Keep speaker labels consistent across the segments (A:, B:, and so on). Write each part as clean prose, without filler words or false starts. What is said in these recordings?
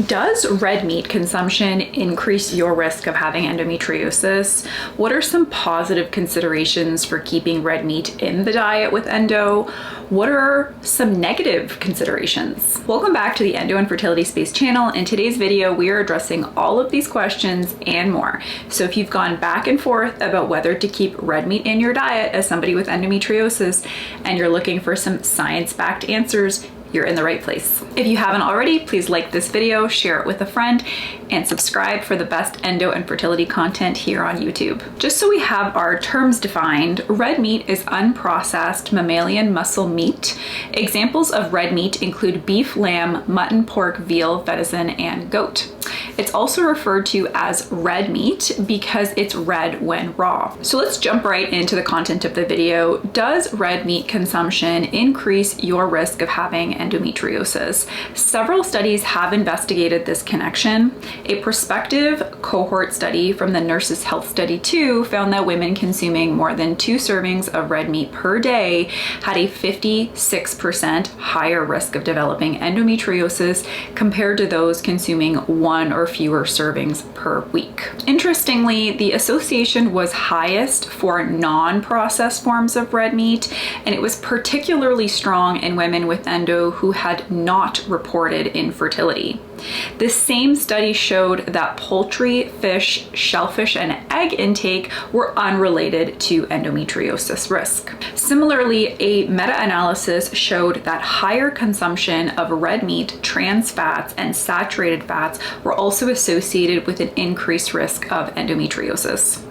A: Does red meat consumption increase your risk of having endometriosis? What are some positive considerations for keeping red meat in the diet with endo? What are some negative considerations? Welcome back to the Endo and Fertility Space channel. In today's video, we are addressing all of these questions and more. So if you've gone back and forth about whether to keep red meat in your diet as somebody with endometriosis and you're looking for some science-backed answers, you're in the right place. If you haven't already, please like this video, share it with a friend, and subscribe for the best endo and fertility content here on YouTube. Just so we have our terms defined, red meat is unprocessed mammalian muscle meat. Examples of red meat include beef, lamb, mutton, pork, veal, venison, and goat. It's also referred to as red meat because it's red when raw. So let's jump right into the content of the video. Does red meat consumption increase your risk of having endometriosis? Several studies have investigated this connection. A prospective cohort study from the Nurses Health Study 2 found that women consuming more than 2 servings of red meat per day had a 56% higher risk of developing endometriosis compared to those consuming 1 or fewer servings per week. Interestingly, the association was highest for non-processed forms of red meat, and it was particularly strong in women with endo who had not reported infertility. This same study showed that poultry, fish, shellfish, and egg intake were unrelated to endometriosis risk. Similarly, a meta-analysis showed that higher consumption of red meat, trans fats, and saturated fats were also associated with an increased risk of endometriosis.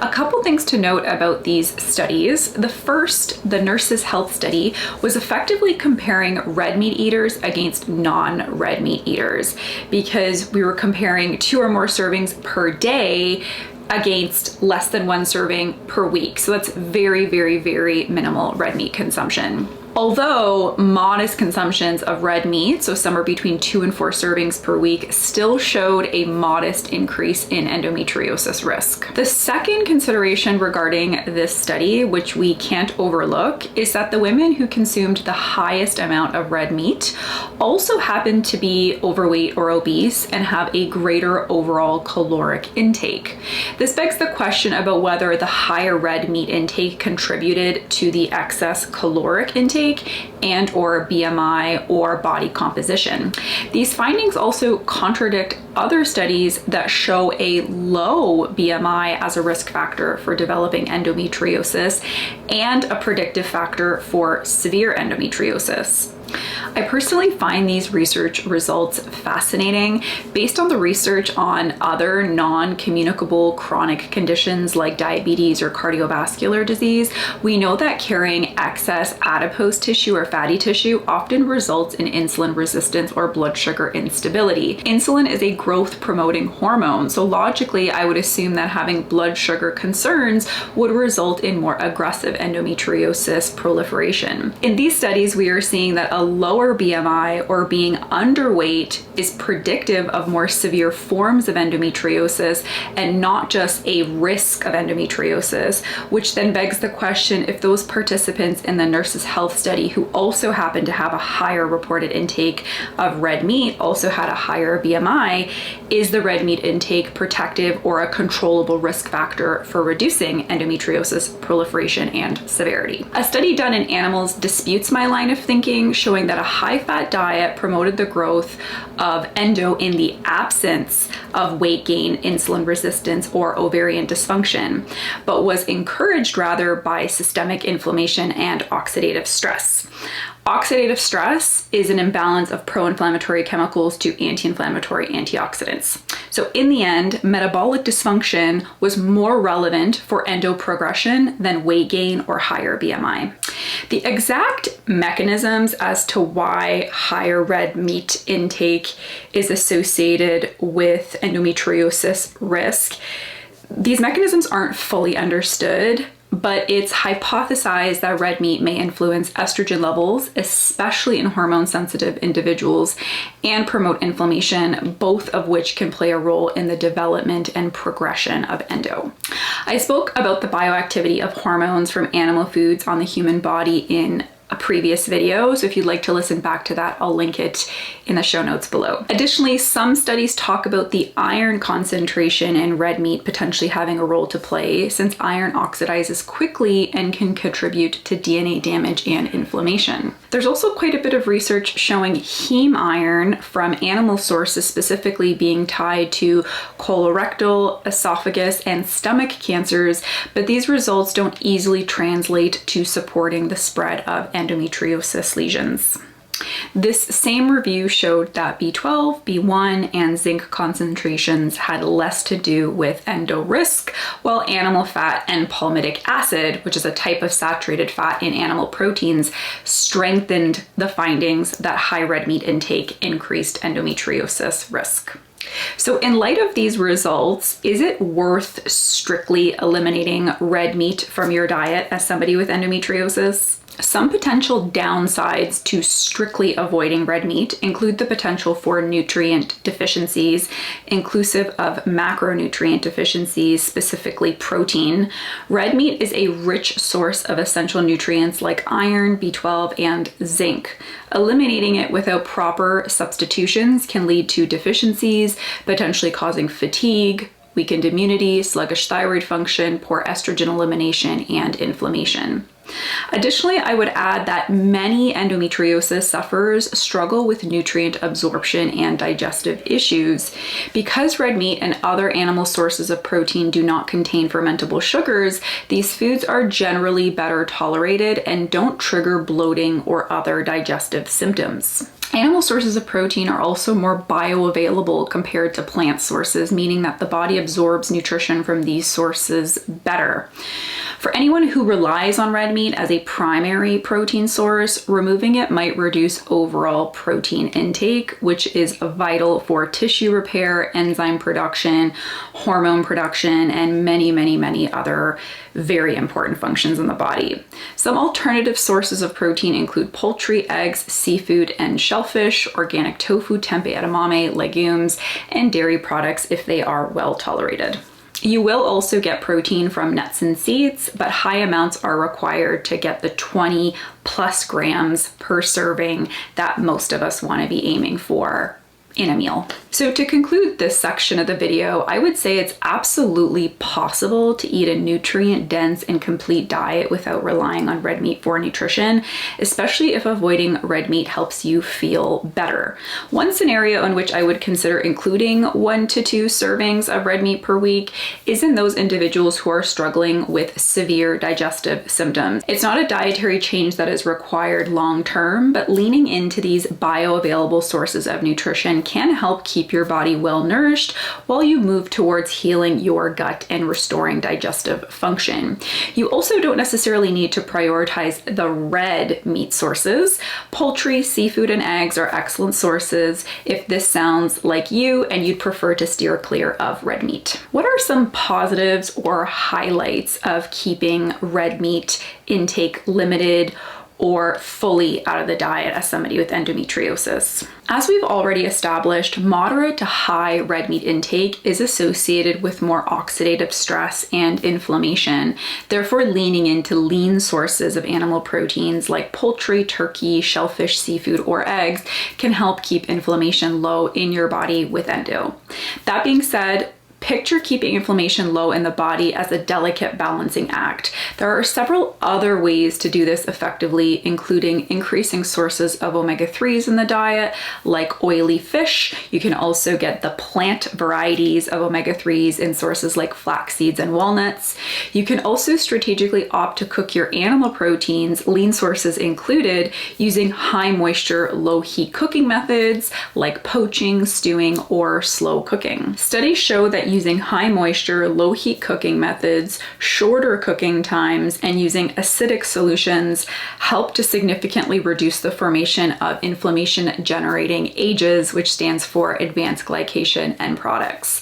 A: A couple things to note about these studies. The first, the Nurses Health Study, was effectively comparing red meat eaters against non-red meat eaters because we were comparing 2 or more servings per day against less than 1 serving per week. So that's very, very, very minimal red meat consumption. Although modest consumptions of red meat, so somewhere between 2 and 4 servings per week, still showed a modest increase in endometriosis risk. The second consideration regarding this study, which we can't overlook, is that the women who consumed the highest amount of red meat also happened to be overweight or obese and have a greater overall caloric intake. This begs the question about whether the higher red meat intake contributed to the excess caloric intake and or BMI or body composition. These findings also contradict other studies that show a low BMI as a risk factor for developing endometriosis and a predictive factor for severe endometriosis. I personally find these research results fascinating. Based on the research on other non-communicable chronic conditions like diabetes or cardiovascular disease, we know that carrying excess adipose tissue or fatty tissue often results in insulin resistance or blood sugar instability. Insulin is a growth promoting hormone, so logically I would assume that having blood sugar concerns would result in more aggressive endometriosis proliferation. In these studies, we are seeing that a lower BMI or being underweight is predictive of more severe forms of endometriosis and not just a risk of endometriosis, which then begs the question, if those participants in the Nurses Health Study who also happened to have a higher reported intake of red meat also had a higher BMI, is the red meat intake protective or a controllable risk factor for reducing endometriosis proliferation and severity? A study done in animals disputes my line of thinking, showing that a high-fat diet promoted the growth of endo in the absence of weight gain, insulin resistance, or ovarian dysfunction, but was encouraged rather by systemic inflammation and oxidative stress. Oxidative stress is an imbalance of pro-inflammatory chemicals to anti-inflammatory antioxidants. So in the end, metabolic dysfunction was more relevant for endo progression than weight gain or higher BMI. The exact mechanisms as to why higher red meat intake is associated with endometriosis risk, these mechanisms aren't fully understood, but it's hypothesized that red meat may influence estrogen levels, especially in hormone-sensitive individuals, and promote inflammation, both of which can play a role in the development and progression of endo. I spoke about the bioactivity of hormones from animal foods on the human body in a previous video. So if you'd like to listen back to that, I'll link it in the show notes below. Additionally, some studies talk about the iron concentration in red meat potentially having a role to play, since iron oxidizes quickly and can contribute to DNA damage and inflammation. There's also quite a bit of research showing heme iron from animal sources specifically being tied to colorectal, esophagus, and stomach cancers, but these results don't easily translate to supporting the spread of endometriosis lesions. This same review showed that B12, B1, and zinc concentrations had less to do with endo risk, while animal fat and palmitic acid, which is a type of saturated fat in animal proteins, strengthened the findings that high red meat intake increased endometriosis risk. So in light of these results, is it worth strictly eliminating red meat from your diet as somebody with endometriosis? Some potential downsides to strictly avoiding red meat include the potential for nutrient deficiencies, inclusive of macronutrient deficiencies, specifically protein. Red meat is a rich source of essential nutrients like iron, B12, and zinc. Eliminating it without proper substitutions can lead to deficiencies, potentially causing fatigue, weakened immunity, sluggish thyroid function, poor estrogen elimination, and inflammation. Additionally, I would add that many endometriosis sufferers struggle with nutrient absorption and digestive issues. Because red meat and other animal sources of protein do not contain fermentable sugars, these foods are generally better tolerated and don't trigger bloating or other digestive symptoms. Animal sources of protein are also more bioavailable compared to plant sources, meaning that the body absorbs nutrition from these sources better. For anyone who relies on red meat as a primary protein source, removing it might reduce overall protein intake, which is vital for tissue repair, enzyme production, hormone production, and many other very important functions in the body. Some alternative sources of protein include poultry, eggs, seafood, and shellfish, organic tofu, tempeh, edamame, legumes, and dairy products if they are well tolerated. You will also get protein from nuts and seeds, but high amounts are required to get the 20 plus grams per serving that most of us want to be aiming for in a meal. So to conclude this section of the video, I would say it's absolutely possible to eat a nutrient-dense and complete diet without relying on red meat for nutrition, especially if avoiding red meat helps you feel better. One scenario in which I would consider including 1 to 2 servings of red meat per week is in those individuals who are struggling with severe digestive symptoms. It's not a dietary change that is required long-term, but leaning into these bioavailable sources of nutrition can help keep your body well nourished while you move towards healing your gut and restoring digestive function. You also don't necessarily need to prioritize the red meat sources. Poultry, seafood, and eggs are excellent sources if this sounds like you and you'd prefer to steer clear of red meat. What are some positives or highlights of keeping red meat intake limited or fully out of the diet as somebody with endometriosis? As we've already established, moderate to high red meat intake is associated with more oxidative stress and inflammation. Therefore, leaning into lean sources of animal proteins like poultry, turkey, shellfish, seafood, or eggs can help keep inflammation low in your body with endo. That being said, picture keeping inflammation low in the body as a delicate balancing act. There are several other ways to do this effectively, including increasing sources of omega-3s in the diet, like oily fish. You can also get the plant varieties of omega-3s in sources like flax seeds and walnuts. You can also strategically opt to cook your animal proteins, lean sources included, using high moisture, low heat cooking methods like poaching, stewing, or slow cooking. Studies show that using high moisture, low heat cooking methods, shorter cooking times, and using acidic solutions help to significantly reduce the formation of inflammation generating AGEs, which stands for advanced glycation end products.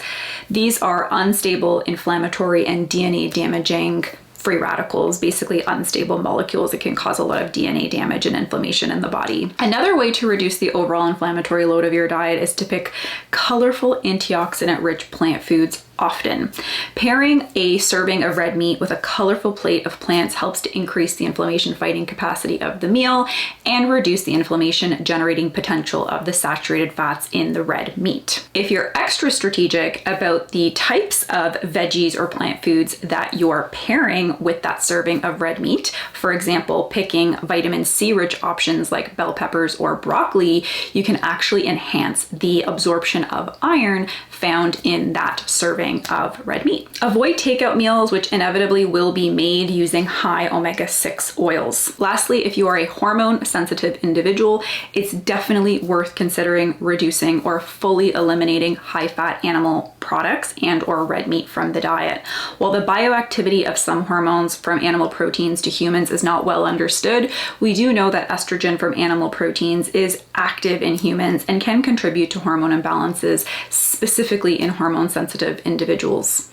A: These are unstable, inflammatory, and DNA damaging free radicals, basically unstable molecules that can cause a lot of DNA damage and inflammation in the body. Another way to reduce the overall inflammatory load of your diet is to pick colorful antioxidant rich plant foods often. Pairing a serving of red meat with a colorful plate of plants helps to increase the inflammation fighting capacity of the meal and reduce the inflammation generating potential of the saturated fats in the red meat. If you're extra strategic about the types of veggies or plant foods that you're pairing with that serving of red meat, for example, picking vitamin C rich options like bell peppers or broccoli, you can actually enhance the absorption of iron found in that serving of red meat. Avoid takeout meals, which inevitably will be made using high omega-6 oils. Lastly, if you are a hormone sensitive individual, it's definitely worth considering reducing or fully eliminating high fat animal products and or red meat from the diet. While the bioactivity of some hormones from animal proteins to humans is not well understood, we do know that estrogen from animal proteins is active in humans and can contribute to hormone imbalances, specifically in hormone sensitive individuals.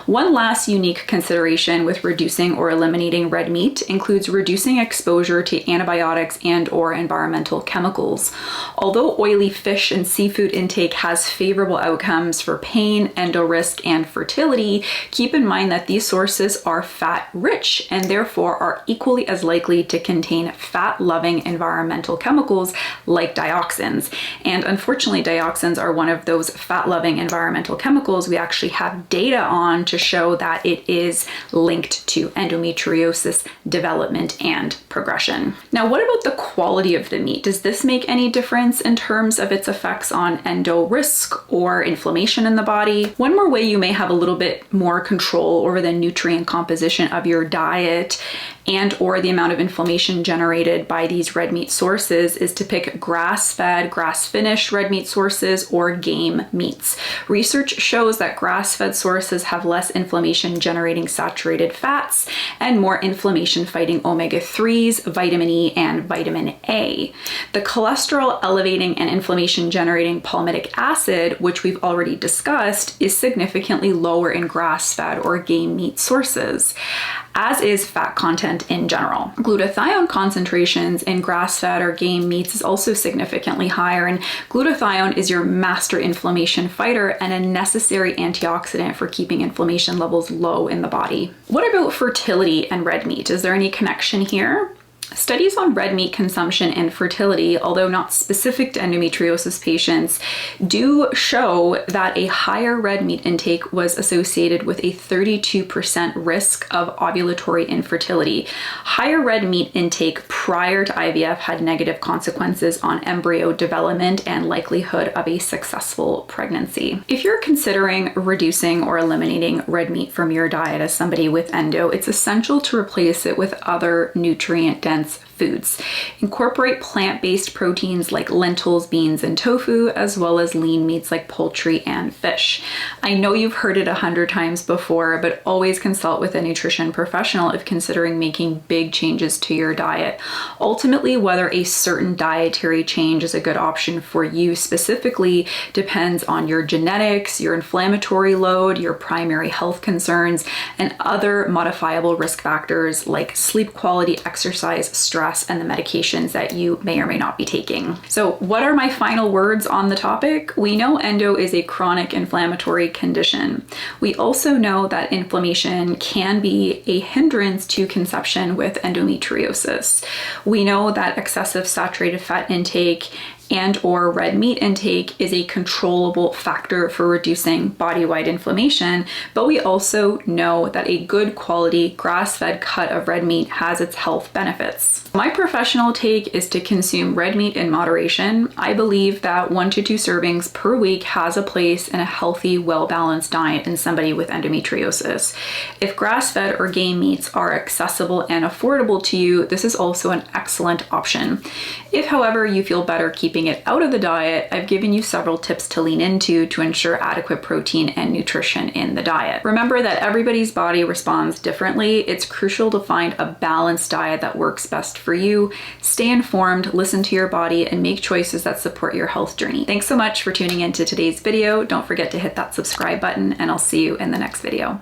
A: One last unique consideration with reducing or eliminating red meat includes reducing exposure to antibiotics and or environmental chemicals. Although oily fish and seafood intake has favorable outcomes for pain, endo risk, and fertility, keep in mind that these sources are fat rich and therefore are equally as likely to contain fat-loving environmental chemicals like dioxins. And unfortunately, dioxins are one of those fat-loving environmental chemicals we actually have data on to show that it is linked to endometriosis development and progression. Now, what about the quality of the meat? Does this make any difference in terms of its effects on endo risk or inflammation in the body? One more way you may have a little bit more control over the nutrient composition of your diet and or the amount of inflammation generated by these red meat sources is to pick grass-fed, grass-finished red meat sources or game meats. Research shows that grass-fed sources have less inflammation generating saturated fats and more inflammation fighting omega-3s, vitamin E, and vitamin A. The cholesterol elevating and inflammation generating palmitic acid, which we've already discussed, is significantly lower in grass-fed or game meat sources, as is fat content in general. Glutathione concentrations in grass-fed or game meats is also significantly higher, and glutathione is your master inflammation fighter and a necessary antioxidant for keeping inflammation levels low in the body. What about fertility and red meat? Is there any connection here? Studies on red meat consumption and fertility, although not specific to endometriosis patients, do show that a higher red meat intake was associated with a 32% risk of ovulatory infertility. Higher red meat intake prior to IVF had negative consequences on embryo development and likelihood of a successful pregnancy. If you're considering reducing or eliminating red meat from your diet as somebody with endo, it's essential to replace it with other nutrient-dense foods. Incorporate plant-based proteins like lentils, beans, and tofu, as well as lean meats like poultry and fish. I know you've heard it 100 times before, but always consult with a nutrition professional if considering making big changes to your diet. Ultimately, whether a certain dietary change is a good option for you specifically depends on your genetics, your inflammatory load, your primary health concerns, and other modifiable risk factors like sleep quality, exercise, stress, and the medications that you may or may not be taking. So what are my final words on the topic? We know endo is a chronic inflammatory condition. We also know that inflammation can be a hindrance to conception with endometriosis. We know that excessive saturated fat intake and or red meat intake is a controllable factor for reducing body-wide inflammation, but we also know that a good quality grass-fed cut of red meat has its health benefits. My professional take is to consume red meat in moderation. I believe that 1 to 2 servings per week has a place in a healthy, well-balanced diet in somebody with endometriosis. If grass-fed or game meats are accessible and affordable to you, this is also an excellent option. If, however, you feel better keeping it out of the diet, I've given you several tips to lean into to ensure adequate protein and nutrition in the diet. Remember that everybody's body responds differently. It's crucial to find a balanced diet that works best for you. Stay informed, listen to your body, and make choices that support your health journey. Thanks so much for tuning into today's video. Don't forget to hit that subscribe button, and I'll see you in the next video.